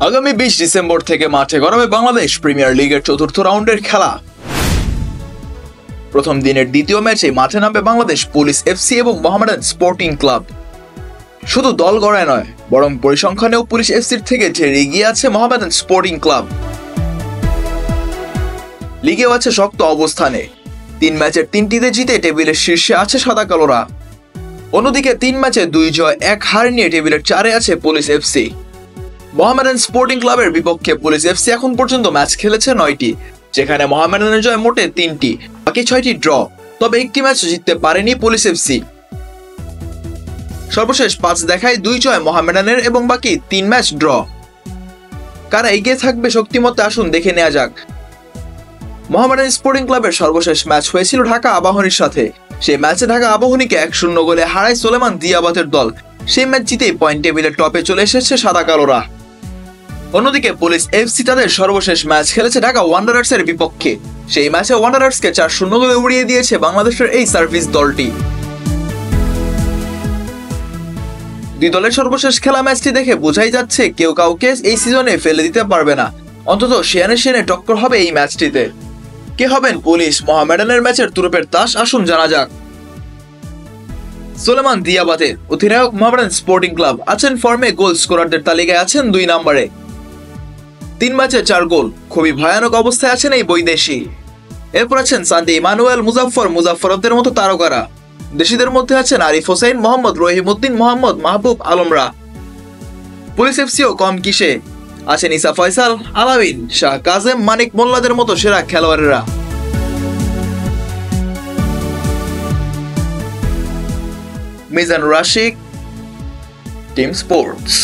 আগামী 20 ডিসেম্বর থেকে মাঠে গড়াবে বাংলাদেশ প্রিমিয়ার লিগের চতুর্থ রাউন্ডের খেলা। প্রথম দিনের দ্বিতীয় ম্যাচে মাঠে নামবে বাংলাদেশ পুলিশ এফসি এবং মোহামেডান স্পোর্টিং ক্লাব। শুধু দল গড়ায় নয়, বরং পরিসংখ্যানেও পুলিশ এফসির থেকে ঢের এগিয়ে আছে মোহামেডান স্পোর্টিং ক্লাব। লিগেও আছে শক্ত অবস্থানে, 3 ম্যাচের 3টিতে জিতে টেবিলের শীর্ষে আছে সাদা কালোরা। অন্যদিকে 3 ম্যাচে 2 জয় 1 হার নিয়ে টেবিলের 4-এ আছে পুলিশ এফসি। মোহামেডান স্পোর্টিং ক্লাবের বিপক্ষে পুলিশ এফসি এখন পর্যন্ত ম্যাচ খেলেছে 9টি, যেখানে মোহামেডানের জয় মোটে 3টি, বাকি 6টি ড্র। তবে একটি ম্যাচ জিততে পারেনি পুলিশ এফসি। সর্বশেষ 5 দেখায় 2 জয় মোহামেডানের এবং বাকি 3 ম্যাচ ড্র। কারা এগিয়ে থাকবে শক্তিমত্তা, আসুন দেখে নেওয়া যাক। মোহামেডান স্পোর্টিং ক্লাবের সর্বশেষ ম্যাচ হয়েছিল ঢাকা আবাহনীর সাথে। সেই ম্যাচে ঢাকা আবাহনীকে 1-0 গোলে হারায় সোলেমান দিয়াবাতের দল। সেই ম্যাচ জিতেই পয়েন্ট টেবিলের টপে চলে এসেছে সাদা কালোরা। অন্যদিকে পুলিশ এফসি তাদের সর্বশেষ ম্যাচ খেলেছে ঢাকা ওয়ান্ডারার্সের বিপক্ষে। সেই ম্যাচে ওয়ান্ডারার্সকে 4-0 গোলে উড়িয়ে দিয়েছে বাংলাদেশের এই সার্ভিস দলটি। দুই দলের সর্বশেষ খেলা ম্যাচটি দেখে বোঝাই যাচ্ছে কেউ কাউকে এই সিজনে ফেলে দিতে পারবে না। অন্তত সেনে টক্কর হবে এই ম্যাচটিতে। কে হবেন পুলিশ মোহামেডানের ম্যাচের তুরুপের তাস, আসুন জানা যাক। সোলেমান দিয়াবাতে অধিনায়ক মোহামেডান স্পোর্টিং ক্লাব আছেন ফর্মে, গোল স্কোরারদের তালিকায় আছেন 2 নম্বরে। 3 ম্যাচে 4 গোল, খুবই ভয়ানক অবস্থায় আছেন এই বৈদেশি। এরপর আছেন সান্দি ইমানুয়েল, মুজাফফরদের মতো তারকারা। দেশিদের মধ্যে আছেন আরিফ হোসেন, মোহাম্মদ রহিমউদ্দিন, মোহাম্মদ মাহবুব আলমরা। পুলিশ এফসিও কম কিসে, আছেন ইসা ফয়সাল, আলামিন, শাহ কাজেম, মানিক মোল্লাদের মতো সেরা খেলোয়াড়েরা। Mizanur Rashik, team sports.